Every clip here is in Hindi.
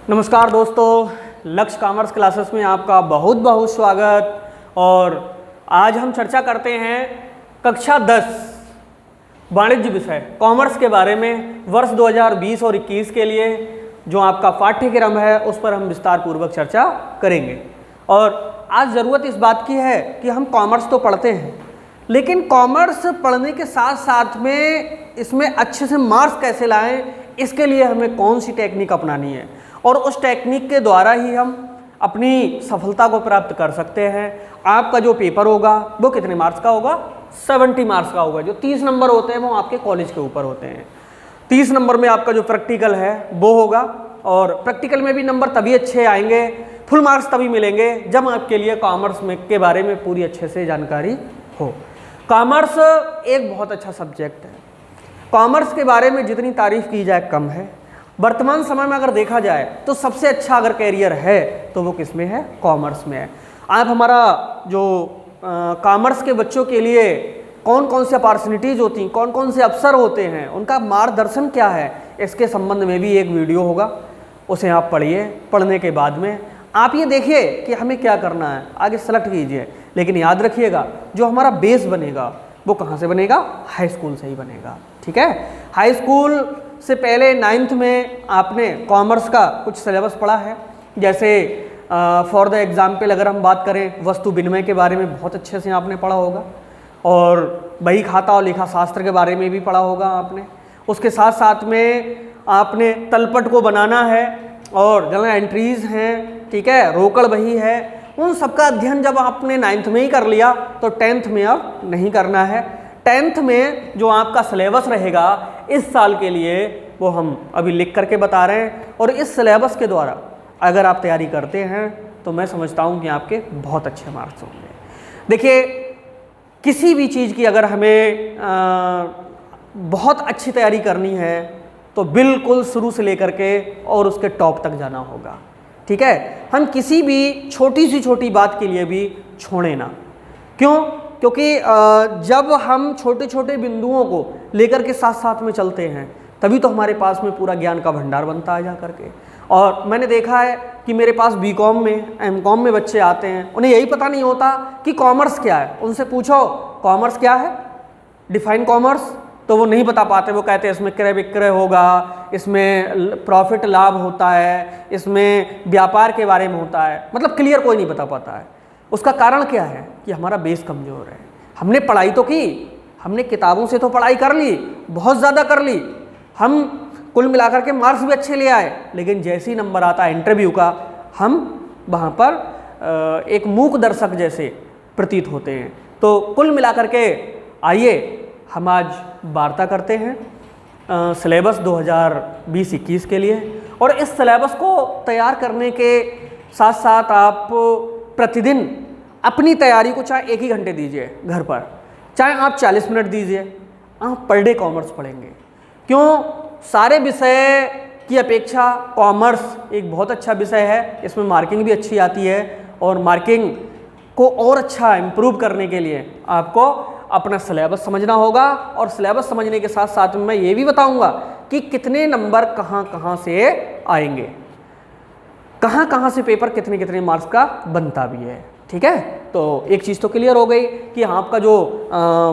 नमस्कार दोस्तों, लक्ष्य कॉमर्स क्लासेस में आपका बहुत बहुत स्वागत। और आज हम चर्चा करते हैं कक्षा 10 वाणिज्य विषय कॉमर्स के बारे में। वर्ष 2020 और 21 के लिए जो आपका पाठ्यक्रम है उस पर हम विस्तार पूर्वक चर्चा करेंगे। और आज ज़रूरत इस बात की है कि हम कॉमर्स तो पढ़ते हैं, लेकिन कॉमर्स पढ़ने के साथ साथ में इसमें अच्छे से मार्क्स कैसे लाएं, इसके लिए हमें कौन सी टेक्निक अपनानी है और उस टेक्निक के द्वारा ही हम अपनी सफलता को प्राप्त कर सकते हैं। आपका जो पेपर होगा वो कितने मार्क्स का होगा? 70 मार्क्स का होगा। जो 30 नंबर होते हैं वो आपके कॉलेज के ऊपर होते हैं। 30 नंबर में आपका जो प्रैक्टिकल है वो होगा, और प्रैक्टिकल में भी नंबर तभी अच्छे आएंगे, फुल मार्क्स तभी मिलेंगे जब आपके लिए कॉमर्स में के बारे में पूरी अच्छे से जानकारी हो। कॉमर्स एक बहुत अच्छा सब्जेक्ट है। कॉमर्स के बारे में जितनी तारीफ की जाए कम है। वर्तमान समय में अगर देखा जाए तो सबसे अच्छा अगर कैरियर है तो वो किस में है? कॉमर्स में है। आप हमारा जो कॉमर्स के बच्चों के लिए कौन कौन सी अपॉर्चुनिटीज़ होती हैं, कौन कौन से अवसर होते हैं, उनका मार्गदर्शन क्या है, इसके संबंध में भी एक वीडियो होगा, उसे आप पढ़िए। पढ़ने के बाद में आप ये देखिए कि हमें क्या करना है, आगे सेलेक्ट कीजिए। लेकिन याद रखिएगा जो हमारा बेस बनेगा वो कहाँ से बनेगा? हाई स्कूल से ही बनेगा। ठीक है, हाई स्कूल से पहले 9th में आपने कॉमर्स का कुछ सिलेबस पढ़ा है। जैसे फॉर द एग्जाम्पल अगर हम बात करें, वस्तु विनिमय के बारे में बहुत अच्छे से आपने पढ़ा होगा, और बही खाता और लेखा शास्त्र के बारे में भी पढ़ा होगा आपने। उसके साथ साथ में आपने तलपट को बनाना है, और जर्नल एंट्रीज़ हैं, ठीक है, रोकड़ बही है, उन सबका अध्ययन जब आपने 9th में ही कर लिया तो 10th में अब नहीं करना है। 10th में जो आपका सिलेबस रहेगा इस साल के लिए वो हम अभी लिख करके बता रहे हैं, और इस सिलेबस के द्वारा अगर आप तैयारी करते हैं तो मैं समझता हूँ कि आपके बहुत अच्छे मार्क्स होंगे। देखिए, किसी भी चीज़ की अगर हमें बहुत अच्छी तैयारी करनी है तो बिल्कुल शुरू से लेकर के और उसके टॉप तक जाना होगा। ठीक है, हम किसी भी छोटी से छोटी बात के लिए भी छोड़ें ना। क्यों? क्योंकि जब हम छोटे छोटे बिंदुओं को लेकर के साथ साथ में चलते हैं तभी तो हमारे पास में पूरा ज्ञान का भंडार बनता है जा करके। और मैंने देखा है कि मेरे पास बीकॉम में, एमकॉम में बच्चे आते हैं, उन्हें यही पता नहीं होता कि कॉमर्स क्या है। उनसे पूछो कॉमर्स क्या है, डिफाइन कॉमर्स, तो वो नहीं बता पाते। वो कहते हैं इसमें क्रय विक्रय होगा, इसमें प्रॉफिट लाभ होता है, इसमें व्यापार के बारे में होता है। मतलब क्लियर कोई नहीं बता पाता है। उसका कारण क्या है कि हमारा बेस कमज़ोर है। हमने पढ़ाई तो की, हमने किताबों से तो पढ़ाई कर ली, बहुत ज़्यादा कर ली, हम कुल मिलाकर के मार्क्स भी अच्छे ले आए, लेकिन जैसे ही नंबर आता है इंटरव्यू का, हम वहाँ पर एक मूक दर्शक जैसे प्रतीत होते हैं। तो कुल मिलाकर के आइए हम आज वार्ता करते हैं सिलेबस 2020-21 के लिए। और इस सिलेबस को तैयार करने के साथ साथ आप प्रतिदिन अपनी तैयारी को चाहे 1 ही घंटे दीजिए घर पर, चाहे आप 40 मिनट दीजिए, आप पर डे कॉमर्स पढ़ेंगे। क्यों? सारे विषय की अपेक्षा कॉमर्स एक बहुत अच्छा विषय है। इसमें मार्किंग भी अच्छी आती है, और मार्किंग को और अच्छा इम्प्रूव करने के लिए आपको अपना सिलेबस समझना होगा। और सिलेबस समझने के साथ साथ में मैं ये भी बताऊंगा कि कितने नंबर कहाँ कहाँ से आएंगे, कहाँ कहाँ से पेपर कितने कितने मार्क्स का बनता भी है। ठीक है, तो एक चीज़ तो क्लियर हो गई कि आपका जो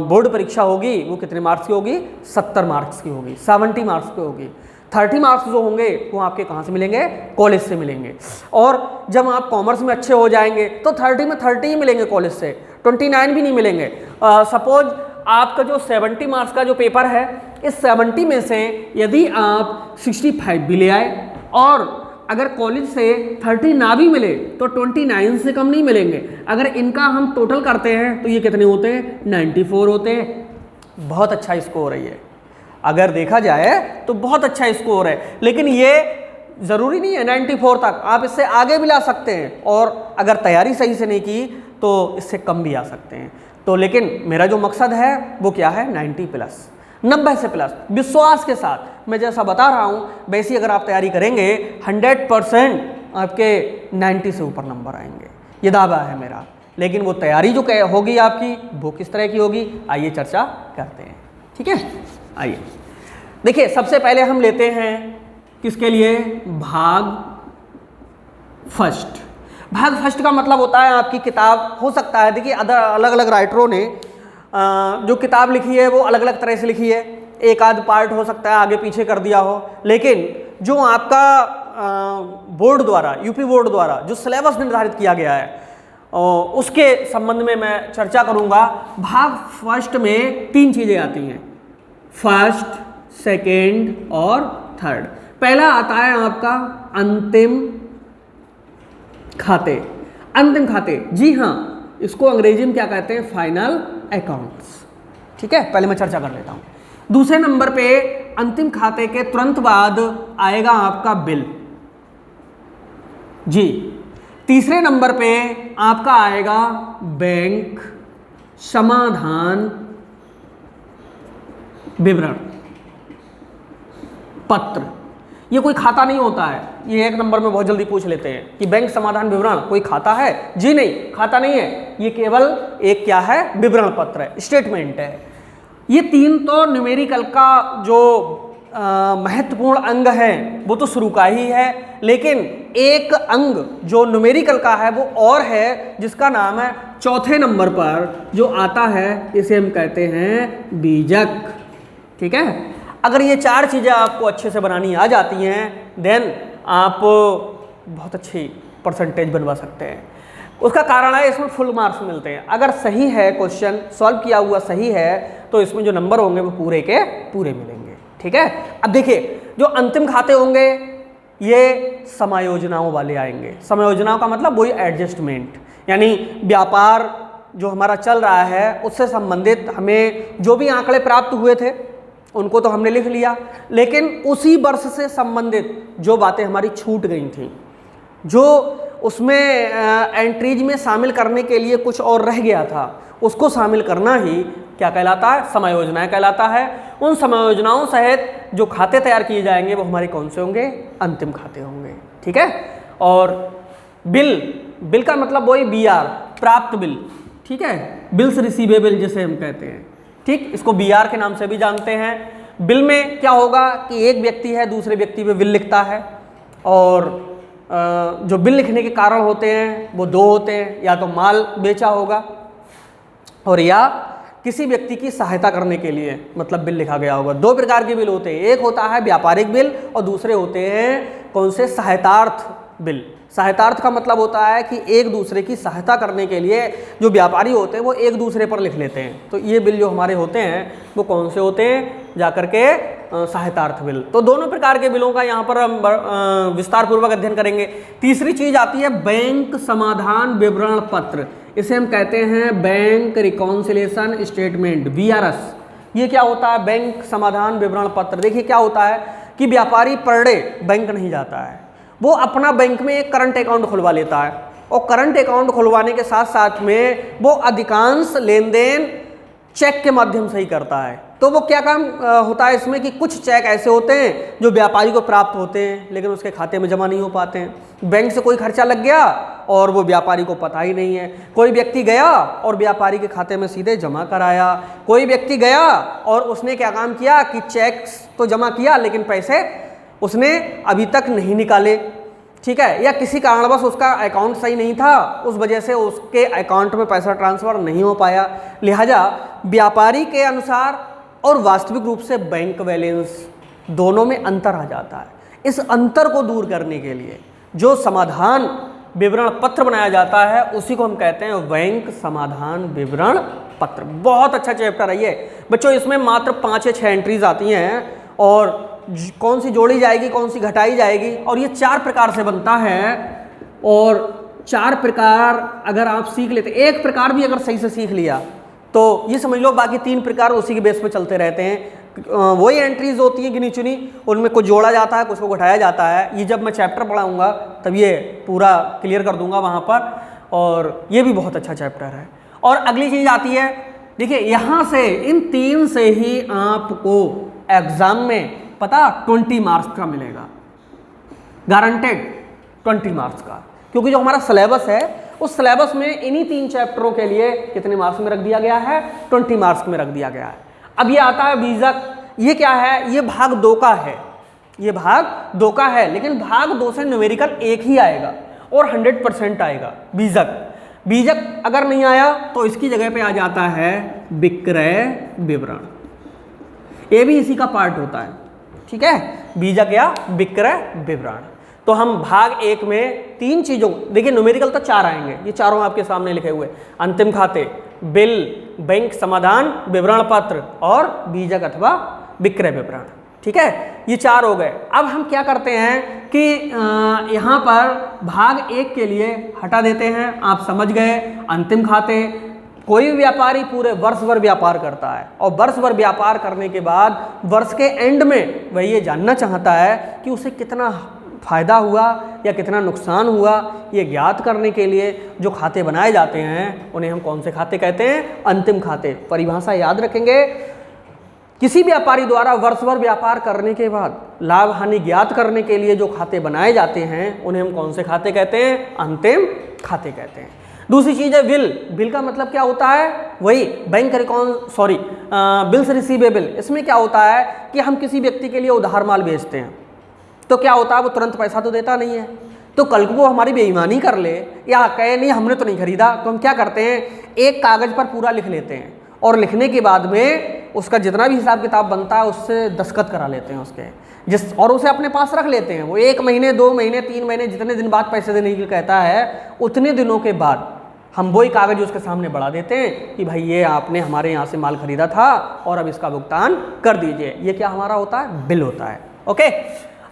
बोर्ड परीक्षा होगी वो कितने मार्क्स की होगी? 70 मार्क्स की होगी, 70 मार्क्स की होगी। 30 मार्क्स जो होंगे वो आपके कहाँ से मिलेंगे? कॉलेज से मिलेंगे। और जब आप कॉमर्स में अच्छे हो जाएंगे तो 30 में 30 ही मिलेंगे कॉलेज से, 29 भी नहीं मिलेंगे। सपोज आपका जो 70 मार्क्स का जो पेपर है, इस 70 में से यदि आप 65 भी ले आए और अगर कॉलेज से 30 ना भी मिले तो 29 से कम नहीं मिलेंगे। अगर इनका हम टोटल करते हैं तो ये कितने होते हैं? 94 होते हैं। बहुत अच्छा स्कोर है ये, अगर देखा जाए तो बहुत अच्छा स्कोर है। लेकिन ये ज़रूरी नहीं है 94 तक, आप इससे आगे भी ला सकते हैं, और अगर तैयारी सही से नहीं की तो इससे कम भी आ सकते हैं। तो लेकिन मेरा जो मकसद है वो क्या है? 90 प्लस, 90 से प्लस। विश्वास के साथ मैं जैसा बता रहा हूँ वैसी अगर आप तैयारी करेंगे 100% आपके 90 से ऊपर नंबर आएंगे, ये दावा है मेरा। लेकिन वो तैयारी जो होगी आपकी वो किस तरह की होगी, आइए चर्चा करते हैं। ठीक है, आइए देखिए, सबसे पहले हम लेते हैं किसके लिए? भाग फर्स्ट। भाग फर्स्ट का मतलब होता है आपकी किताब, हो सकता है देखिए अलग अलग राइटरों ने जो किताब लिखी है वो अलग अलग तरह से लिखी है, एक आध पार्ट हो सकता है आगे पीछे कर दिया हो, लेकिन जो आपका बोर्ड द्वारा, यूपी बोर्ड द्वारा जो सिलेबस निर्धारित किया गया है उसके संबंध में मैं चर्चा करूंगा। भाग फर्स्ट में 3 चीजें आती हैं, फर्स्ट, सेकेंड और थर्ड। पहला आता है आपका अंतिम खाते। अंतिम खाते, जी हाँ, इसको अंग्रेजी में क्या कहते हैं, फाइनल अकाउंट्स। ठीक है, पहले मैं चर्चा कर लेता हूं। दूसरे नंबर पे अंतिम खाते के तुरंत बाद आएगा आपका बिल। जी, तीसरे नंबर पे आपका आएगा बैंक समाधान विवरण पत्र। ये कोई खाता नहीं होता है, ये एक नंबर में बहुत जल्दी पूछ लेते हैं कि बैंक समाधान विवरण कोई खाता है। जी नहीं, खाता नहीं है, ये केवल एक क्या है, विवरण पत्र है, स्टेटमेंट है। ये 3 तो न्यूमेरिकल का जो महत्वपूर्ण अंग है वो तो शुरू का ही है, लेकिन एक अंग जो न्यूमेरिकल का है वो और है जिसका नाम है चौथे नंबर पर जो आता है, इसे हम कहते हैं बीजक। ठीक है, अगर ये 4 चीज़ें आपको अच्छे से बनानी आ जाती हैं देन आप बहुत अच्छी परसेंटेज बनवा सकते हैं। उसका कारण है इसमें फुल मार्क्स मिलते हैं। अगर सही है क्वेश्चन सॉल्व किया हुआ सही है तो इसमें जो नंबर होंगे वो पूरे के पूरे मिलेंगे। ठीक है, अब देखिए जो अंतिम खाते होंगे ये समायोजनाओं वाले आएंगे। समायोजनाओं का मतलब वही एडजस्टमेंट, यानी व्यापार जो हमारा चल रहा है उससे संबंधित हमें जो भी आंकड़े प्राप्त हुए थे उनको तो हमने लिख लिया, लेकिन उसी वर्ष से संबंधित जो बातें हमारी छूट गई थी, जो उसमें एंट्रीज में शामिल करने के लिए कुछ और रह गया था, उसको शामिल करना ही क्या कहलाता है, समायोजनाएं कहलाता है। उन समायोजनाओं सहित जो खाते तैयार किए जाएंगे वो हमारे कौन से होंगे, अंतिम खाते होंगे। ठीक है, और बिल का मतलब वही BR, प्राप्त बिल। ठीक है, बिल्स रिसीवेबल जिसे हम कहते हैं। ठीक, इसको BR के नाम से भी जानते हैं। बिल में क्या होगा कि एक व्यक्ति है दूसरे व्यक्ति पे बिल लिखता है, और जो बिल लिखने के कारण होते हैं वो 2 होते हैं, या तो माल बेचा होगा और या किसी व्यक्ति की सहायता करने के लिए मतलब बिल लिखा गया होगा। 2 प्रकार के बिल होते हैं, एक होता है व्यापारिक बिल और दूसरे होते हैं कौन से, सहायतार्थ बिल। सहायतार्थ का मतलब होता है कि एक दूसरे की सहायता करने के लिए जो व्यापारी होते हैं वो एक दूसरे पर लिख लेते हैं। तो ये बिल जो हमारे होते हैं वो कौन से होते हैं, जाकर के सहायतार्थ बिल। तो दोनों प्रकार के बिलों का यहाँ पर हम विस्तार पूर्वक अध्ययन करेंगे। तीसरी चीज आती है बैंक समाधान विवरण पत्र, इसे हम कहते हैं बैंक रिकॉन्सिलिएशन स्टेटमेंट, BRS। ये क्या होता है, बैंक समाधान विवरण पत्र। देखिए क्या होता है कि व्यापारी पर डे बैंक नहीं जाता है, वो अपना बैंक में एक करंट अकाउंट खुलवा लेता है, और करंट अकाउंट खुलवाने के साथ साथ में वो अधिकांश लेन देन चेक के माध्यम से ही करता है। तो वो क्या काम होता है इसमें कि कुछ चेक ऐसे होते हैं जो व्यापारी को प्राप्त होते हैं लेकिन उसके खाते में जमा नहीं हो पाते हैं। बैंक से कोई खर्चा लग गया और वो व्यापारी को पता ही नहीं है। कोई व्यक्ति गया और व्यापारी के खाते में सीधे जमा कराया, कोई व्यक्ति गया और उसने क्या काम किया कि चेक्स तो जमा किया लेकिन पैसे उसने अभी तक नहीं निकाले। ठीक है, या किसी कारणवश उसका अकाउंट सही नहीं था, उस वजह से उसके अकाउंट में पैसा ट्रांसफ़र नहीं हो पाया। लिहाजा व्यापारी के अनुसार और वास्तविक रूप से बैंक बैलेंस दोनों में अंतर आ जाता है। इस अंतर को दूर करने के लिए जो समाधान विवरण पत्र बनाया जाता है उसी को हम कहते हैं बैंक समाधान विवरण पत्र। बहुत अच्छा चैप्टर है ये बच्चों, इसमें मात्र 5 या 6 एंट्रीज आती हैं और कौन सी जोड़ी जाएगी कौन सी घटाई जाएगी, और ये 4 प्रकार से बनता है। और 4 प्रकार अगर आप सीख लेते, एक प्रकार भी अगर सही से सीख लिया तो ये समझ लो बाकी 3 प्रकार उसी के बेस पे चलते रहते हैं। वही एंट्रीज होती हैं गिनी चुनी, उनमें कुछ जोड़ा जाता है कुछ को घटाया जाता है। ये जब मैं चैप्टर पढ़ाऊँगा तब ये पूरा क्लियर कर दूंगा वहाँ पर, और ये भी बहुत अच्छा चैप्टर है। और अगली चीज़ आती है, देखिए यहाँ से इन 3 से ही आपको एग्जाम में पता 20 मार्क्स का मिलेगा, गारंटेड 20 मार्क्स का, क्योंकि जो हमारा सिलेबस है उस सिलेबस में इन्हीं 3 चैप्टरों के लिए कितने मार्क्स में रख दिया गया है, 20 मार्क्स में रख दिया गया है। अब ये आता है बीजक, ये क्या है, ये भाग 2 का है, ये भाग 2 का है, लेकिन भाग 2 से न्यूमेरिकल 1 ही आएगा और 100% आएगा बीजक। बीजक अगर नहीं आया तो इसकी जगह पे आ जाता है विक्रय विवरण, ये भी इसी का पार्ट होता है, ठीक है, बीजक या विक्रय विवरण। तो हम भाग 1 में 3 चीज़ों, देखिए न्यूमेरिकल तो 4 आएंगे, ये चारों आपके सामने लिखे हुए, अंतिम खाते, बिल, बैंक समाधान, विवरण पत्र और बीजक अथवा विक्रय विवरण, ठीक है, ये 4 हो गए। अब हम क्या करते हैं कि यहाँ पर भाग 1 के लिए हटा देते हैं, आप समझ गए, अंतिम खाते। कोई भी व्यापारी पूरे वर्ष भर व्यापार करता है और वर्ष भर व्यापार करने के बाद वर्ष के एंड में वह ये जानना चाहता है कि उसे कितना फायदा हुआ या कितना नुकसान हुआ। ये ज्ञात करने के लिए जो खाते बनाए जाते हैं उन्हें हम कौन से खाते कहते हैं? अंतिम खाते। परिभाषा याद रखेंगे, किसी व्यापारी द्वारा वर्ष भर व्यापार करने के बाद लाभ हानि ज्ञात करने के लिए जो खाते बनाए जाते हैं उन्हें हम कौन से खाते कहते हैं? अंतिम खाते कहते हैं। दूसरी चीज़ है बिल। बिल का मतलब क्या होता है? वही बैंक बिल्स रिसीवेबल। इसमें क्या होता है कि हम किसी व्यक्ति के लिए उधार माल बेचते हैं तो क्या होता है, वो तुरंत पैसा तो देता नहीं है, तो कल को वो हमारी बेईमानी कर ले या कहे नहीं हमने तो नहीं खरीदा, तो हम क्या करते हैं, एक कागज़ पर पूरा लिख लेते हैं और लिखने के बाद में उसका जितना भी हिसाब किताब बनता है उससे दस्तखत करा लेते हैं उसके, और उसे अपने पास रख लेते हैं। वो 1 महीने 2 महीने 3 महीने जितने दिन बाद पैसे देने के लिए कहता है, उतने दिनों के बाद हम वही कागज़ उसके सामने बढ़ा देते हैं कि भाई ये आपने हमारे यहाँ से माल खरीदा था और अब इसका भुगतान कर दीजिए। ये क्या हमारा होता है? बिल होता है। ओके,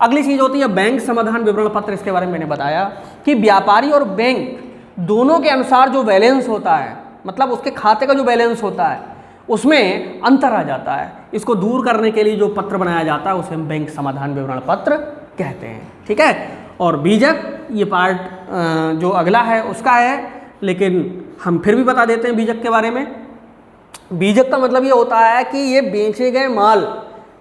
अगली चीज़ होती है बैंक समाधान विवरण पत्र। इसके बारे में मैंने बताया कि व्यापारी और बैंक दोनों के अनुसार जो बैलेंस होता है, मतलब उसके खाते का जो बैलेंस होता है उसमें अंतर आ जाता है। इसको दूर करने के लिए जो पत्र बनाया जाता है उसे हम बैंक समाधान विवरण पत्र कहते हैं, ठीक है। और बीजक, ये पार्ट जो अगला है उसका है, लेकिन हम फिर भी बता देते हैं बीजक के बारे में। बीजक का मतलब ये होता है कि ये बेचे गए माल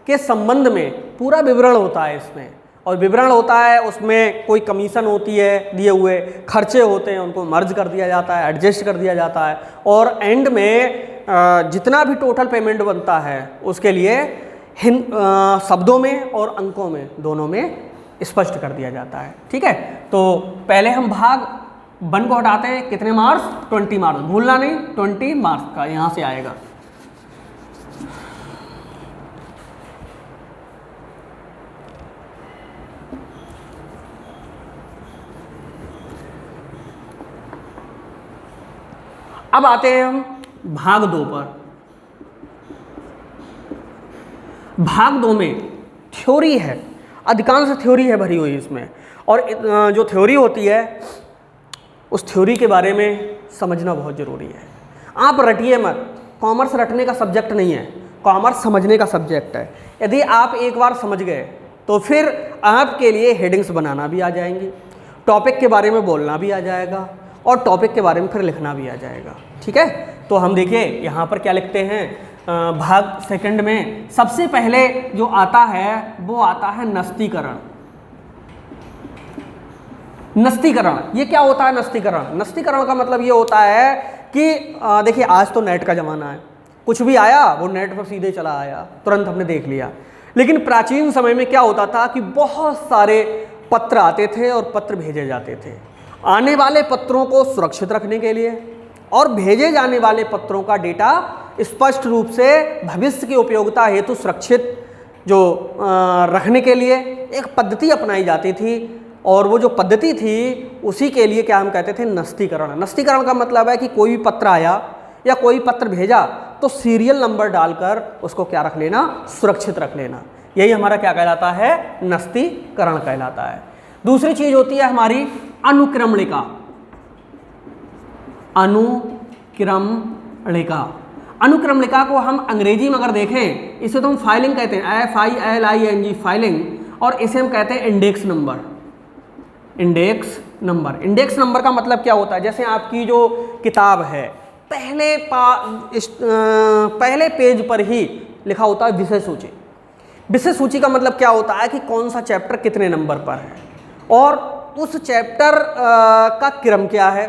के संबंध में पूरा विवरण होता है इसमें, और विवरण होता है उसमें कोई कमीशन होती है, दिए हुए खर्चे होते हैं उनको मर्ज कर दिया जाता है, एडजस्ट कर दिया जाता है, और एंड में जितना भी टोटल पेमेंट बनता है उसके लिए शब्दों में और अंकों में दोनों में स्पष्ट कर दिया जाता है, ठीक है। तो पहले हम भाग 1 को हटाते हैं, कितने मार्क्स? 20 मार्क्स, भूलना नहीं, 20 मार्क्स का यहाँ से आएगा। अब आते हैं हम भाग 2 पर। भाग 2 में थ्योरी है, अधिकांश थ्योरी है भरी हुई इसमें, और जो थ्योरी होती है उस थ्योरी के बारे में समझना बहुत ज़रूरी है। आप रटिए मत, कॉमर्स रटने का सब्जेक्ट नहीं है, कॉमर्स समझने का सब्जेक्ट है। यदि आप एक बार समझ गए तो फिर आपके लिए हेडिंग्स बनाना भी आ जाएंगी, टॉपिक के बारे में बोलना भी आ जाएगा, और टॉपिक के बारे में फिर लिखना भी आ जाएगा, ठीक है। तो हम देखिए यहाँ पर क्या लिखते हैं, भाग 2 में सबसे पहले जो आता है वो आता है नस्तीकरण। नस्तीकरण, ये क्या होता है नस्तीकरण? नस्तीकरण का मतलब ये होता है कि देखिए आज तो नेट का ज़माना है, कुछ भी आया वो नेट पर सीधे चला आया, तुरंत हमने देख लिया। लेकिन प्राचीन समय में क्या होता था कि बहुत सारे पत्र आते थे और पत्र भेजे जाते थे। आने वाले पत्रों को सुरक्षित रखने के लिए और भेजे जाने वाले पत्रों का डेटा स्पष्ट रूप से भविष्य की उपयोगिता हेतु सुरक्षित जो रखने के लिए एक पद्धति अपनाई जाती थी, और वो जो पद्धति थी उसी के लिए क्या हम कहते थे? नस्तीकरण। नस्तीकरण का मतलब है कि कोई भी पत्र आया या कोई पत्र भेजा तो सीरियल नंबर डालकर उसको क्या रख लेना? सुरक्षित रख लेना। यही हमारा क्या कहलाता है? नस्तीकरण कहलाता है। दूसरी चीज होती है हमारी अनुक्रमणिका। अनुक्रमणिका, अनुक्रमणिका को हम अंग्रेजी में अगर देखें, इसे तो हम फाइलिंग कहते हैं, FILING, फाइलिंग, और इसे हम कहते हैं index number. Index number, index number का मतलब क्या होता है? जैसे आपकी जो किताब है पहले पेज पर ही लिखा होता है विषय सूची। विषय सूची का मतलब क्या होता है कि कौन सा चैप्टर कितने नंबर पर है और उस चैप्टर का क्रम क्या है,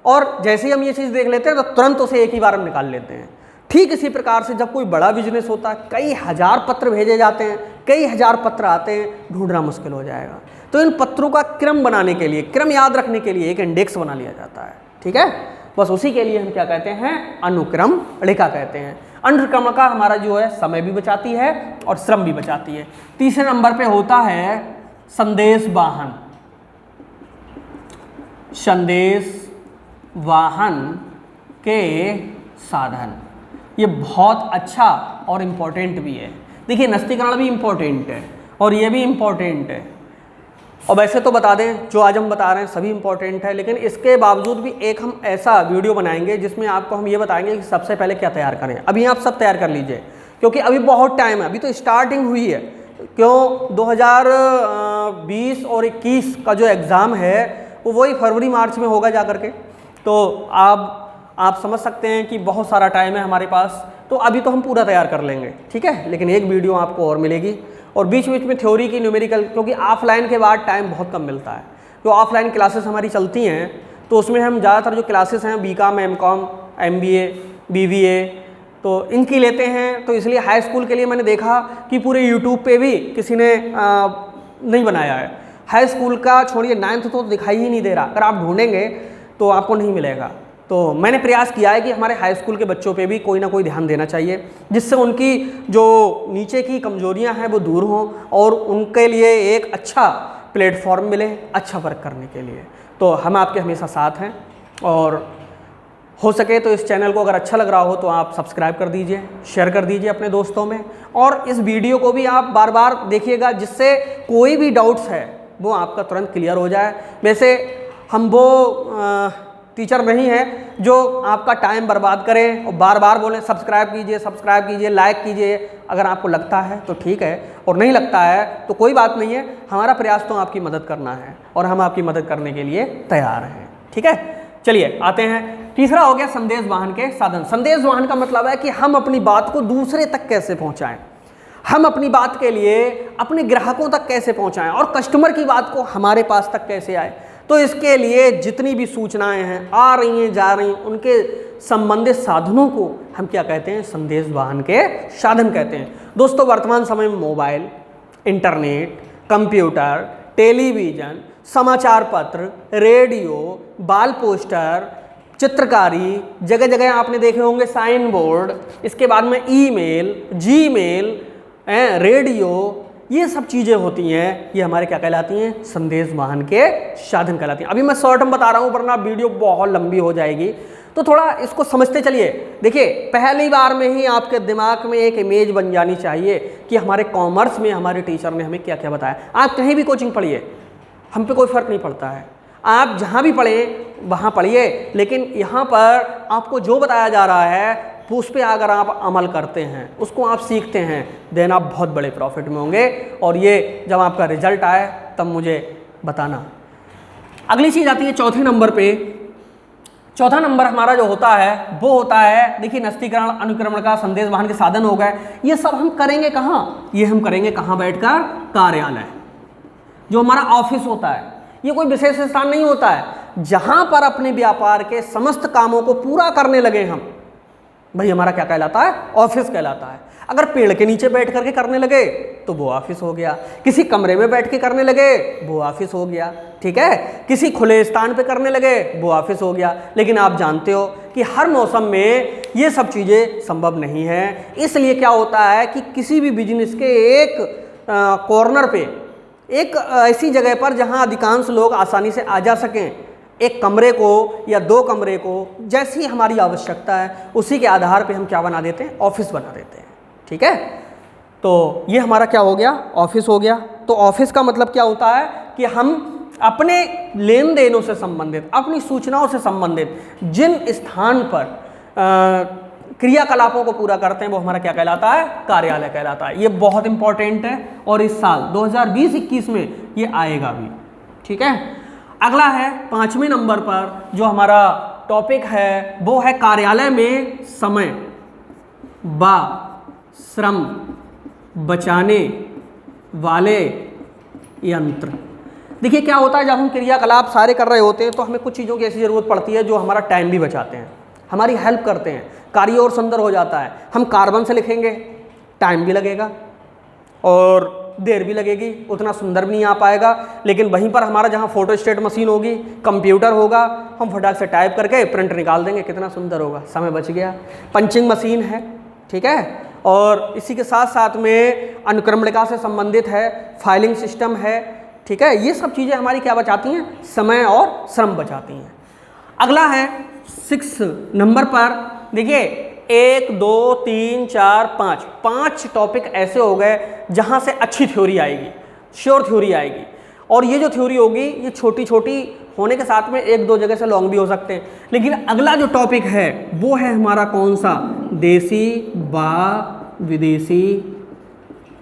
और जैसे ही हम ये चीज़ देख लेते हैं तो तुरंत उसे एक ही बार हम निकाल लेते हैं। ठीक इसी प्रकार से जब कोई बड़ा बिजनेस होता है, कई हज़ार पत्र भेजे जाते हैं, कई हज़ार पत्र आते हैं, ढूंढना मुश्किल हो जाएगा। तो इन पत्रों का क्रम बनाने के लिए, क्रम याद रखने के लिए एक इंडेक्स बना लिया जाता है। ठीक है, बस उसी के लिए हम क्या कहते हैं, अनुक्रम रेखा कहते हैं। अनुक्रमणिका हमारा जो है समय भी बचाती है और श्रम भी बचाती है। तीसरे नंबर पे होता है संदेश वाहन। संदेश वाहन के साधन, ये बहुत अच्छा और इम्पोर्टेंट भी है। देखिए नस्तीकरण भी इम्पोर्टेंट है और ये भी इम्पोर्टेंट है, और वैसे तो बता दें जो आज हम बता रहे हैं सभी इम्पोर्टेंट है, लेकिन इसके बावजूद भी एक हम ऐसा वीडियो बनाएंगे जिसमें आपको हम ये बताएंगे कि सबसे पहले क्या तैयार करें। अभी आप सब तैयार कर लीजिए क्योंकि अभी बहुत टाइम है, अभी तो स्टार्टिंग हुई है। क्यों, 2020 और 21 का जो एग्ज़ाम है वो वही फरवरी मार्च में होगा जा करके। तो आप समझ सकते हैं कि बहुत सारा टाइम है हमारे पास, तो अभी तो हम पूरा तैयार कर लेंगे। ठीक है, लेकिन एक वीडियो आपको और मिलेगी और बीच बीच में थ्योरी की, न्यूमेरिकल, क्योंकि ऑफलाइन के बाद टाइम बहुत कम मिलता है। जो ऑफलाइन क्लासेस हमारी चलती हैं तो उसमें हम ज़्यादातर जो क्लासेस हैं BCom, MCom, MBA, BBA, तो इनकी लेते हैं। तो इसलिए हाई स्कूल के लिए मैंने देखा कि पूरे यूट्यूब पे भी किसी ने नहीं बनाया है। हाई स्कूल का छोड़िए, 9th तो दिखाई ही नहीं दे रहा, अगर आप ढूंढेंगे तो आपको नहीं मिलेगा। तो मैंने प्रयास किया है कि हमारे हाई स्कूल के बच्चों पे भी कोई ना कोई ध्यान देना चाहिए, जिससे उनकी जो नीचे की कमजोरियां हैं वो दूर हों और उनके लिए एक अच्छा प्लेटफॉर्म मिले अच्छा वर्क करने के लिए। तो हम आपके हमेशा साथ हैं, और हो सके तो इस चैनल को अगर अच्छा लग रहा हो तो आप सब्सक्राइब कर दीजिए, शेयर कर दीजिए अपने दोस्तों में, और इस वीडियो को भी आप बार बार देखिएगा जिससे कोई भी डाउट्स है वो आपका तुरंत क्लियर हो जाए। वैसे हम वो टीचर नहीं है जो आपका टाइम बर्बाद करें और बार बार बोलें सब्सक्राइब कीजिए, लाइक कीजिए। अगर आपको लगता है तो ठीक है, और नहीं लगता है तो कोई बात नहीं है। हमारा प्रयास तो आपकी मदद करना है और हम आपकी मदद करने के लिए तैयार हैं। ठीक है, चलिए आते हैं। तीसरा हो गया संदेश वाहन के साधन। संदेश वाहन का मतलब है कि हम अपनी बात को दूसरे तक कैसे पहुंचाएं, हम अपनी बात के लिए अपने ग्राहकों तक कैसे पहुंचाएं और कस्टमर की बात को हमारे पास तक कैसे आए। तो इसके लिए जितनी भी सूचनाएं हैं आ रही हैं जा रही हैं, उनके संबंधित साधनों को हम क्या कहते हैं, संदेश वाहन के साधन कहते हैं। दोस्तों वर्तमान समय में मोबाइल, इंटरनेट, कंप्यूटर, टेलीविज़न, समाचार पत्र, रेडियो, बाल पोस्टर, चित्रकारी, जगह जगह आपने देखे होंगे साइन बोर्ड, इसके बाद में ईमेल, जीमेल, रेडियो, ये सब चीज़ें होती हैं, ये हमारे क्या कहलाती हैं, संदेश वाहन के साधन कहलाती हैं। अभी मैं शॉर्ट में बता रहा हूँ वरना वीडियो बहुत लंबी हो जाएगी, तो थोड़ा इसको समझते चलिए। देखिए पहली बार में ही आपके दिमाग में एक इमेज बन जानी चाहिए कि हमारे कॉमर्स में हमारे टीचर ने हमें क्या क्या बताया। आप कहीं भी कोचिंग पढ़िए, हम पे कोई फ़र्क नहीं पड़ता है, आप जहाँ भी पढ़ें वहाँ पढ़िए, लेकिन यहाँ पर आपको जो बताया जा रहा है उस पर अगर आप अमल करते हैं, उसको आप सीखते हैं, देन आप बहुत बड़े प्रॉफिट में होंगे। और ये जब आपका रिजल्ट आए तब मुझे बताना। अगली चीज़ आती है चौथे नंबर पे। चौथा नंबर हमारा जो होता है वो होता है, देखिए नस्तीकरण, अनुक्रमण का, संदेश वाहन के साधन हो गए। ये सब हम करेंगे कहाँ, ये हम करेंगे कहाँ बैठकर, कार्यालय, जो हमारा ऑफिस होता है। ये कोई विशेष स्थान नहीं होता है, जहाँ पर अपने व्यापार के समस्त कामों को पूरा करने लगे हम, भाई हमारा क्या कहलाता है, ऑफिस कहलाता है। अगर पेड़ के नीचे बैठ करके करने लगे तो वो ऑफिस हो गया, किसी कमरे में बैठ के करने लगे वो ऑफिस हो गया, ठीक है, किसी खुले स्थान पे करने लगे वो ऑफिस हो गया। लेकिन आप जानते हो कि हर मौसम में ये सब चीज़ें संभव नहीं है। इसलिए क्या होता है कि किसी भी बिजनेस के एक कॉर्नर पे, एक ऐसी जगह पर जहां अधिकांश लोग आसानी से आ जा सकें, एक कमरे को या दो कमरे को, जैसी हमारी आवश्यकता है उसी के आधार पे हम क्या बना देते हैं, ऑफिस बना देते हैं। ठीक है, तो ये हमारा क्या हो गया, ऑफिस हो गया। तो ऑफिस का मतलब क्या होता है कि हम अपने लेन देनों से संबंधित, अपनी सूचनाओं से संबंधित जिन स्थान पर क्रियाकलापों को पूरा करते हैं वो हमारा क्या कहलाता है, कार्यालय कहलाता है। ये बहुत इंपॉर्टेंट है और इस साल 2020-21 में ये आएगा भी। ठीक है, अगला है 5वें नंबर पर जो हमारा टॉपिक है वो है कार्यालय में समय व श्रम बचाने वाले यंत्र। देखिए क्या होता है, जब हम क्रियाकलाप सारे कर रहे होते हैं तो हमें कुछ चीज़ों की ऐसी ज़रूरत पड़ती है जो हमारा टाइम भी बचाते हैं, हमारी हेल्प करते हैं, कार्य और सुंदर हो जाता है। हम कार्बन से लिखेंगे, टाइम भी लगेगा, और देर भी लगेगी, उतना सुंदर भी नहीं आ पाएगा। लेकिन वहीं पर हमारा जहाँ फोटोस्टेट मशीन होगी, कंप्यूटर होगा, हम फटाक से टाइप करके प्रिंट निकाल देंगे, कितना सुंदर होगा, समय बच गया। पंचिंग मशीन है, ठीक है, और इसी के साथ साथ में अनुक्रमणिका से संबंधित है, फाइलिंग सिस्टम है, ठीक है। ये सब चीज़ें हमारी क्या बचाती हैं, समय और श्रम बचाती हैं। अगला है 6 नंबर पर, देखिए 1 2 3 4 5 टॉपिक ऐसे हो गए जहाँ से अच्छी थ्योरी आएगी, श्योर थ्योरी आएगी। और ये जो थ्योरी होगी ये छोटी छोटी होने के साथ में 1-2 जगह से लॉन्ग भी हो सकते हैं। लेकिन अगला जो टॉपिक है वो है हमारा कौन सा, देसी व विदेशी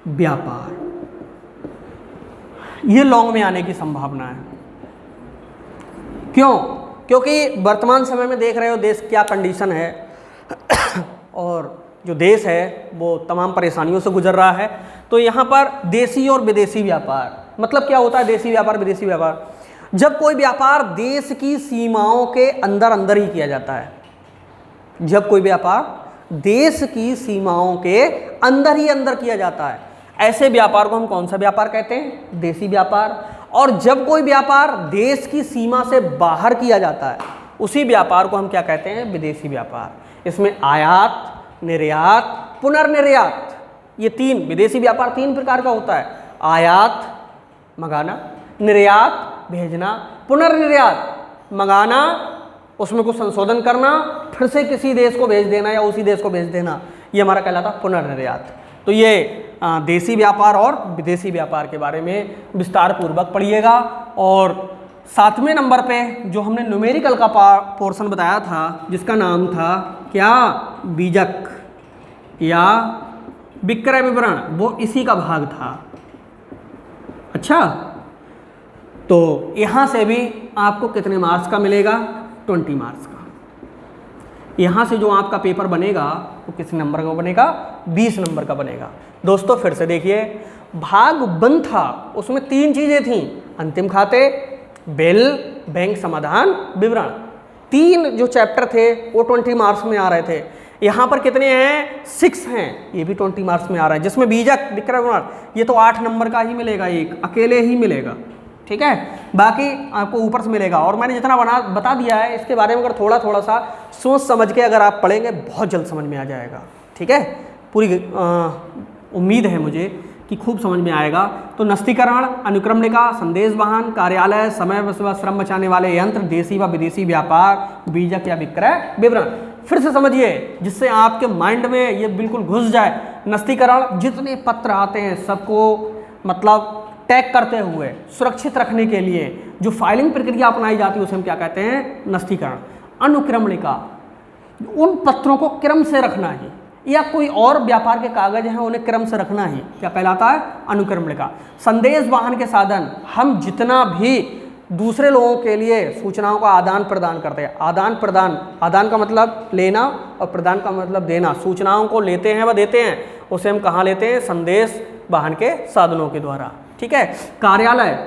व्यापार। ये लॉन्ग में आने की संभावना है। क्यों? क्योंकि वर्तमान समय में देख रहे हो देश क्या कंडीशन है और जो देश है वो तमाम परेशानियों से गुजर रहा है। तो यहाँ पर देसी और विदेशी व्यापार, मतलब क्या होता है देसी व्यापार विदेशी व्यापार? जब कोई व्यापार देश की सीमाओं के अंदर अंदर ही किया जाता है, जब कोई व्यापार देश की सीमाओं के अंदर ही अंदर किया जाता है, ऐसे व्यापार को हम कौन सा व्यापार कहते हैं, देसी व्यापार। और जब कोई व्यापार देश की सीमा से बाहर किया जाता है, उसी व्यापार को हम क्या कहते हैं, विदेशी व्यापार। इसमें आयात, निर्यात, पुनर्निर्यात, ये 3 विदेशी व्यापार 3 प्रकार का होता है। आयात मंगाना, निर्यात भेजना, पुनर्निर्यात मंगाना, उसमें कुछ संशोधन करना, फिर से किसी देश को भेज देना या उसी देश को भेज देना, ये हमारा कहलाता पुनर्निर्यात। तो ये देसी व्यापार और विदेशी व्यापार के बारे में विस्तार पूर्वक पढ़िएगा। और 7वें नंबर पे जो हमने न्यूमेरिकल का पोर्शन बताया था, जिसका नाम था क्या, बीजक या विक्रय विवरण, वो इसी का भाग था। अच्छा, तो यहाँ से भी आपको कितने मार्क्स का मिलेगा, 20 मार्क्स का। यहाँ से जो आपका पेपर बनेगा वो किस नंबर का बनेगा, 20 नंबर का बनेगा। दोस्तों फिर से देखिए, भाग 1 था, उसमें 3 चीज़ें थीं, अंतिम खाते, बिल, बैंक समाधान, विवरण। 3 जो चैप्टर थे वो 20 मार्क्स में आ रहे थे। यहाँ पर कितने हैं, 6 हैं, ये भी 20 मार्क्स में आ रहा है। जिसमें बीजक विक्रय विवरण ये तो 8 नंबर का ही मिलेगा, एक अकेले ही मिलेगा, ठीक है, बाकी आपको ऊपर से मिलेगा। और मैंने जितना बता दिया है इसके बारे में अगर थोड़ा सा सोच समझ के अगर आप पढ़ेंगे बहुत जल्द समझ में आ जाएगा, ठीक है। पूरी उम्मीद है मुझे कि खूब समझ में आएगा। तो नस्तीकरण, अनुक्रमणिका, संदेश वाहन, कार्यालय, समय व श्रम बचाने वाले यंत्र, देसी व विदेशी व्यापार, बीजक या विक्रय विवरण। फिर से समझिए जिससे आपके माइंड में ये बिल्कुल घुस जाए। नस्तीकरण, जितने पत्र आते हैं सबको मतलब टैग करते हुए सुरक्षित रखने के लिए जो फाइलिंग प्रक्रिया अपनाई जाती है उसे हम क्या कहते हैं, नस्तीकरण। अनुक्रमणिका, उन पत्रों को क्रम से रखना ही, या कोई और व्यापार के कागज हैं उन्हें क्रम से रखना ही क्या कहलाता है, अनुक्रमणिका। संदेश वाहन के साधन, हम जितना भी दूसरे लोगों के लिए सूचनाओं का आदान प्रदान करते हैं, आदान प्रदान, आदान का मतलब लेना और प्रदान का मतलब देना, सूचनाओं को लेते हैं व देते हैं, उसे हम कहाँ लेते हैं, संदेश वाहन के साधनों के द्वारा, ठीक है। कार्यालय,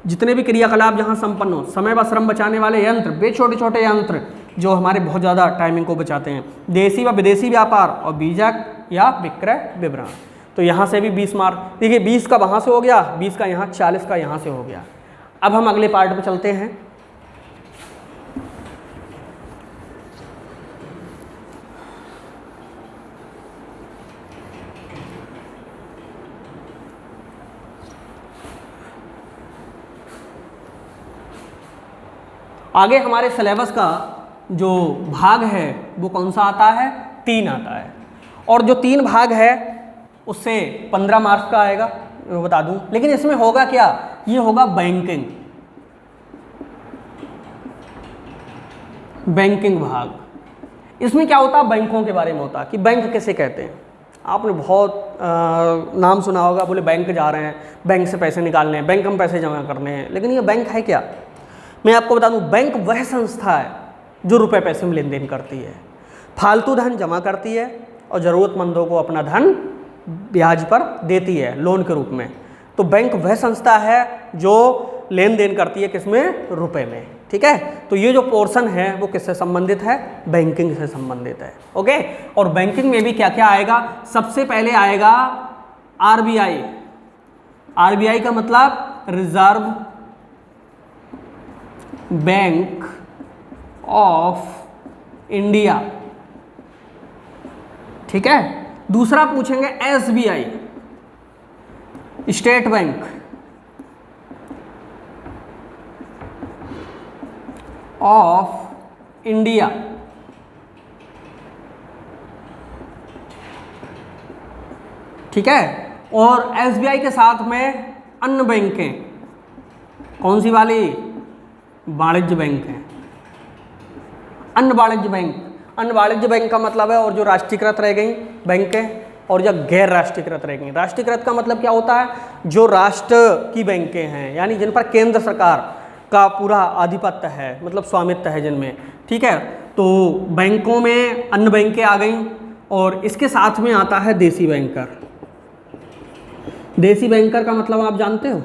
जितने भी क्रियाकलाप जहाँ संपन्न हो, समय व श्रम बचाने वाले यंत्र, वे छोटे छोटे यंत्र जो हमारे बहुत ज़्यादा टाइमिंग को बचाते हैं। देसी व विदेशी व्यापार और बीजक या विक्रय विवरण। तो यहाँ से भी 20 मार्क, देखिए 20 का वहाँ से हो गया, 20 का यहाँ, 40 का यहाँ से हो गया। अब हम अगले पार्ट पे चलते हैं। आगे हमारे सिलेबस का जो भाग है वो कौन सा आता है, 3 आता है। और जो 3 भाग है उससे 15 मार्क्स का आएगा, मैं बता दूं। लेकिन इसमें होगा क्या, ये होगा बैंकिंग, बैंकिंग भाग। इसमें क्या होता है, बैंकों के बारे में होता है कि बैंक किसे कहते हैं। आपने बहुत नाम सुना होगा, बोले बैंक जा रहे हैं, बैंक से पैसे निकालने हैं, बैंक हम पैसे जमा करने हैं। लेकिन ये बैंक है क्या, मैं आपको बता दूं, बैंक वह संस्था है जो रुपए पैसे में लेन देन करती है, फालतू धन जमा करती है और ज़रूरतमंदों को अपना धन ब्याज पर देती है, लोन के रूप में। तो बैंक वह संस्था है जो लेन देन करती है, किसमें, रुपए में, ठीक है। तो ये जो पोर्शन है वो किससे संबंधित है, बैंकिंग से संबंधित है, ओके। और बैंकिंग में भी क्या क्या आएगा, सबसे पहले आएगा आरबीआई, आरबीआई का मतलब रिजर्व बैंक ऑफ इंडिया, ठीक है। दूसरा पूछेंगे SBI, state bank of India, ठीक है। और एसबीआई के साथ में अन्य बैंकें, कौन सी वाली? वाणिज्य बैंक है, अन्य वाणिज्य बैंक। अन्य वाणिज्य बैंक का मतलब है और जो राष्ट्रीयकृत रह गई बैंकें और या गैर राष्ट्रीयकृत रह गई। राष्ट्रीयकृत का मतलब क्या होता है? जो राष्ट्र की बैंकें हैं, यानी जिन पर केंद्र सरकार का पूरा आधिपत्य है, मतलब स्वामित्व है जिनमें, ठीक है। तो बैंकों में अन्य बैंकें आ गई और इसके साथ में आता है देसी बैंकर। देसी बैंकर का मतलब आप जानते हो?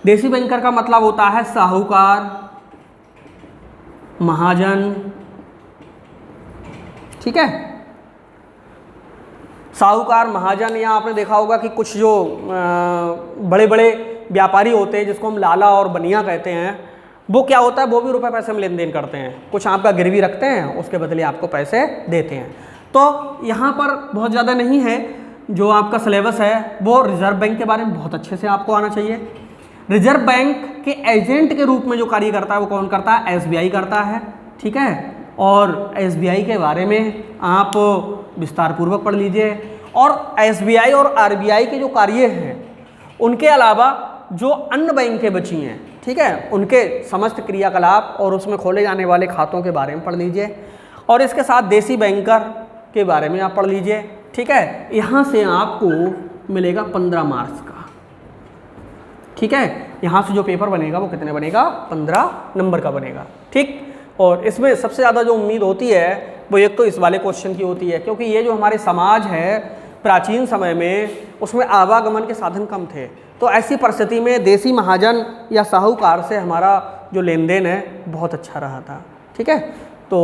देसी बैंकर का मतलब होता है साहूकार, महाजन, ठीक है। साहूकार, महाजन, या आपने देखा होगा कि कुछ जो बड़े बड़े व्यापारी होते हैं जिसको हम लाला और बनिया कहते हैं, वो क्या होता है, वो भी रुपए पैसे में लेन देन करते हैं। कुछ आपका गिरवी रखते हैं, उसके बदले आपको पैसे देते हैं। तो यहाँ पर बहुत ज़्यादा नहीं है, जो आपका सिलेबस है वो रिजर्व बैंक के बारे में बहुत अच्छे से आपको आना चाहिए। रिजर्व बैंक के एजेंट के रूप में जो कार्य करता है वो कौन करता है? एसबीआई करता है, ठीक है। और एसबीआई के बारे में आप विस्तार पूर्वक पढ़ लीजिए। और एसबीआई और आरबीआई के जो कार्य हैं उनके अलावा जो अन्य बैंकें बची हैं, ठीक है, उनके समस्त क्रियाकलाप और उसमें खोले जाने वाले खातों के बारे में पढ़ लीजिए। और इसके साथ देसी बैंकर के बारे में आप पढ़ लीजिए, ठीक है। यहाँ से आपको मिलेगा 15 मार्क्स का, ठीक है। यहाँ से जो पेपर बनेगा वो कितने बनेगा? 15 नंबर का बनेगा, ठीक। और इसमें सबसे ज़्यादा जो उम्मीद होती है वो एक तो इस वाले क्वेश्चन की होती है, क्योंकि ये जो हमारे समाज है प्राचीन समय में, उसमें आवागमन के साधन कम थे। तो ऐसी परिस्थिति में देसी महाजन या साहूकार से हमारा जो लेन देन है बहुत अच्छा रहा था, ठीक है। तो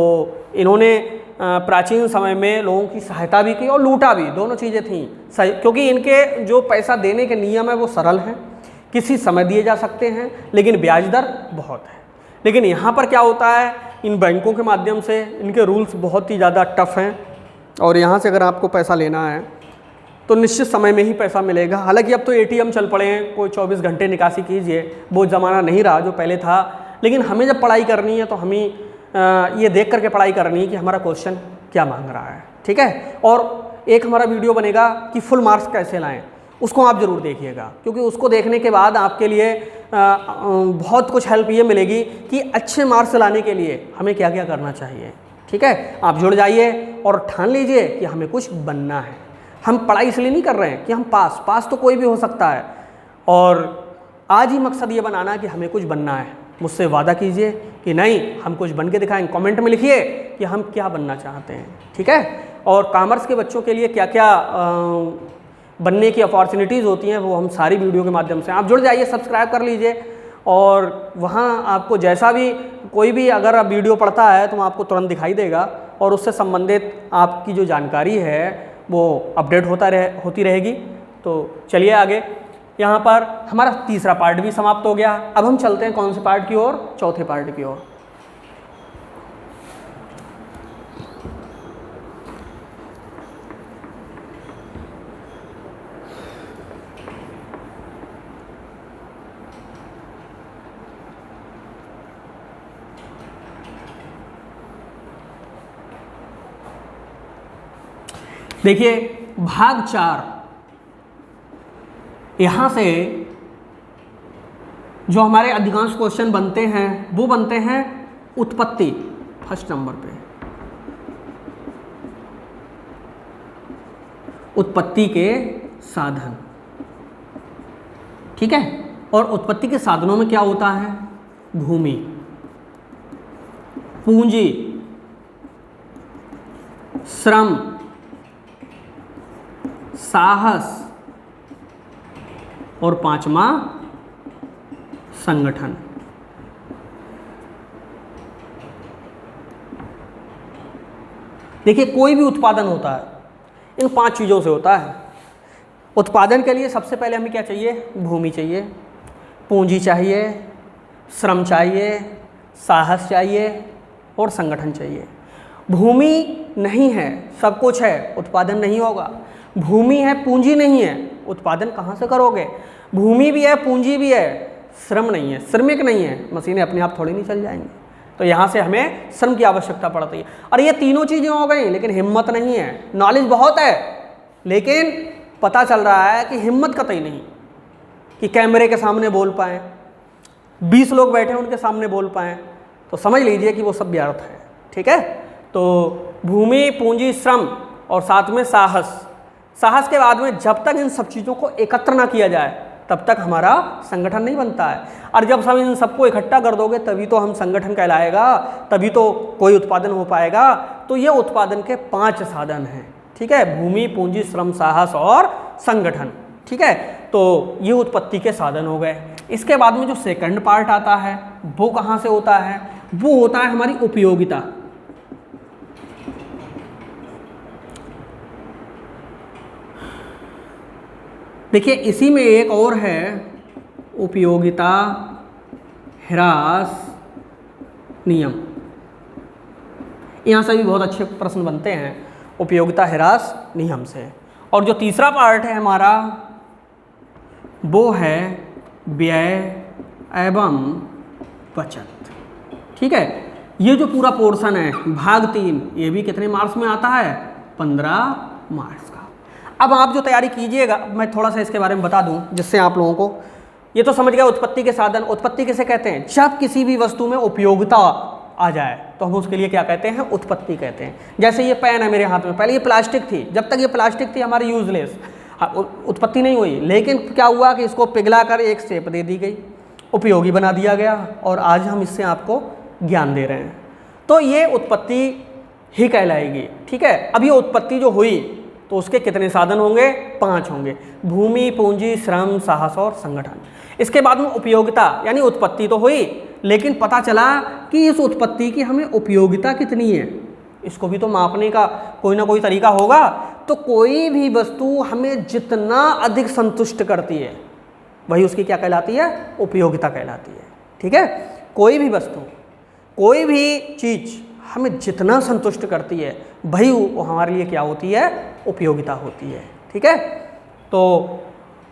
इन्होंने प्राचीन समय में लोगों की सहायता भी की और लूटा भी, दोनों चीज़ें थीं, क्योंकि इनके जो पैसा देने के नियम है वो सरल हैं, किसी समय दिए जा सकते हैं, लेकिन ब्याज दर बहुत है। लेकिन यहाँ पर क्या होता है, इन बैंकों के माध्यम से इनके रूल्स बहुत ही ज़्यादा टफ हैं और यहाँ से अगर आपको पैसा लेना है तो निश्चित समय में ही पैसा मिलेगा। हालांकि अब तो एटीएम चल पड़े हैं, कोई 24 घंटे निकासी कीजिए, वो ज़माना नहीं रहा जो पहले था। लेकिन हमें जब पढ़ाई करनी है तो हमें ये देख करके पढ़ाई करनी है कि हमारा क्वेश्चन क्या मांग रहा है, ठीक है। और एक हमारा वीडियो बनेगा कि फुल मार्क्स कैसे लाएँ, उसको आप ज़रूर देखिएगा, क्योंकि उसको देखने के बाद आपके लिए बहुत कुछ हेल्प ये मिलेगी कि अच्छे मार्क्स लाने के लिए हमें क्या क्या करना चाहिए, ठीक है। आप जुड़ जाइए और ठान लीजिए कि हमें कुछ बनना है। हम पढ़ाई इसलिए नहीं कर रहे हैं कि हम पास तो कोई भी हो सकता है, और आज ही मकसद ये बनाना कि हमें कुछ बनना है। मुझसे वादा कीजिए कि नहीं, हम कुछ बन के दिखाएंगे। कमेंट में लिखिए कि हम क्या बनना चाहते हैं, ठीक है। और कॉमर्स के बच्चों के लिए क्या क्या बनने की अपॉर्चुनिटीज़ होती हैं वो हम सारी वीडियो के माध्यम से, आप जुड़ जाइए, सब्सक्राइब कर लीजिए। और वहाँ आपको जैसा भी कोई भी अगर आप वीडियो पढ़ता है तो आपको तुरंत दिखाई देगा और उससे संबंधित आपकी जो जानकारी है वो अपडेट होती रहेगी। तो चलिए आगे, यहाँ पर हमारा तीसरा पार्ट भी समाप्त हो गया। अब हम चलते हैं कौन से पार्ट की ओर? चौथे पार्ट की ओर। देखिए भाग 4, यहां से जो हमारे अधिकांश क्वेश्चन बनते हैं वो बनते हैं उत्पत्ति, फर्स्ट नंबर पे उत्पत्ति के साधन, ठीक है। और उत्पत्ति के साधनों में क्या होता है? भूमि, पूंजी, श्रम, साहस और पांचवा संगठन। देखिए कोई भी उत्पादन होता है इन 5 चीजों से होता है। उत्पादन के लिए सबसे पहले हमें क्या चाहिए? भूमि चाहिए, पूंजी चाहिए, श्रम चाहिए, साहस चाहिए और संगठन चाहिए। भूमि नहीं है, सब कुछ है, उत्पादन नहीं होगा। भूमि है, पूंजी नहीं है, उत्पादन कहाँ से करोगे? भूमि भी है, पूंजी भी है, श्रम नहीं है, श्रमिक नहीं है, मशीनें अपने आप थोड़ी नहीं चल जाएंगी। तो यहाँ से हमें श्रम की आवश्यकता पड़ती है। और ये तीनों चीज़ें हो गई, लेकिन हिम्मत नहीं है। नॉलेज बहुत है, लेकिन पता चल रहा है कि हिम्मत कतई नहीं कि कैमरे के सामने बोल पाएँ, 20 लोग बैठे हैं उनके सामने बोल पाएँ, तो समझ लीजिए कि वो सब व्यर्थ है। ठीक है, तो भूमि, पूंजी, श्रम और साथ में साहस। साहस के बाद में जब तक इन सब चीज़ों को एकत्र ना किया जाए तब तक हमारा संगठन नहीं बनता है। और जब सब इन सबको इकट्ठा कर दोगे तभी तो हम संगठन कहलाएगा, तभी तो कोई उत्पादन हो पाएगा। तो ये उत्पादन के 5 साधन हैं। ठीक है, भूमि, पूंजी, श्रम, साहस और संगठन। ठीक है, तो ये उत्पत्ति के साधन हो गए। इसके बाद में जो सेकंड पार्ट आता है वो कहाँ से होता है? वो होता है हमारी उपयोगिता। देखिए, इसी में एक और है, उपयोगिता ह्रास नियम। यहाँ से भी बहुत अच्छे प्रश्न बनते हैं उपयोगिता ह्रास नियम से। और जो तीसरा पार्ट है हमारा वो है व्यय एवं बचत। ठीक है, ये जो पूरा पोर्शन है भाग 3, ये भी कितने मार्क्स में आता है? 15 मार्क्स का। अब आप जो तैयारी कीजिएगा, मैं थोड़ा सा इसके बारे में बता दूं जिससे आप लोगों को ये तो समझ गया उत्पत्ति के साधन। उत्पत्ति किसे कहते हैं? जब किसी भी वस्तु में उपयोगिता आ जाए तो हम उसके लिए क्या कहते हैं? उत्पत्ति कहते हैं। जैसे ये पेन है मेरे हाथ में, पहले ये प्लास्टिक थी, जब तक ये प्लास्टिक थी हमारी यूजलेस, उत्पत्ति नहीं हुई। लेकिन क्या हुआ कि इसको पिघला कर एक शेप दे दी गई, उपयोगी बना दिया गया, और आज हम इससे आपको ज्ञान दे रहे हैं। तो ये उत्पत्ति ही कहलाएगी। ठीक है, अब ये उत्पत्ति जो हुई तो उसके कितने साधन होंगे? 5 होंगे, भूमि, पूंजी, श्रम, साहस और संगठन। इसके बाद में उपयोगिता, यानी उत्पत्ति तो हुई, लेकिन पता चला कि इस उत्पत्ति की हमें उपयोगिता कितनी है, इसको भी तो मापने का कोई ना कोई तरीका होगा। तो कोई भी वस्तु हमें जितना अधिक संतुष्ट करती है वही उसकी क्या कहलाती है? उपयोगिता कहलाती है। ठीक है, कोई भी वस्तु, कोई भी चीज़ हमें जितना संतुष्ट करती है वही वो हमारे लिए क्या होती है? उपयोगिता होती है। ठीक है, तो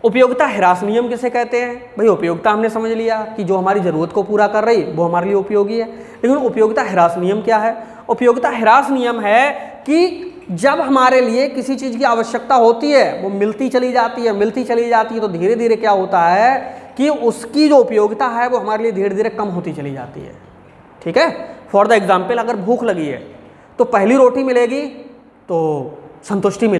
उपयोगिता ह्रास नियम किसे कहते हैं? भाई उपयोगिता हमने समझ लिया कि जो हमारी ज़रूरत को पूरा कर रही वो हमारे लिए उपयोगी है, लेकिन उपयोगिता ह्रास नियम क्या है? उपयोगिता ह्रास नियम है कि जब हमारे लिए किसी चीज़ की आवश्यकता होती है वो मिलती चली जाती है, मिलती चली जाती है, तो धीरे धीरे क्या होता है कि उसकी जो उपयोगिता है वो हमारे लिए धीरे धीरे कम होती चली जाती है। ठीक है, फॉर द एग्जाम्पल, अगर भूख लगी है तो पहली रोटी मिलेगी तो संतुष्टि मिलेगी।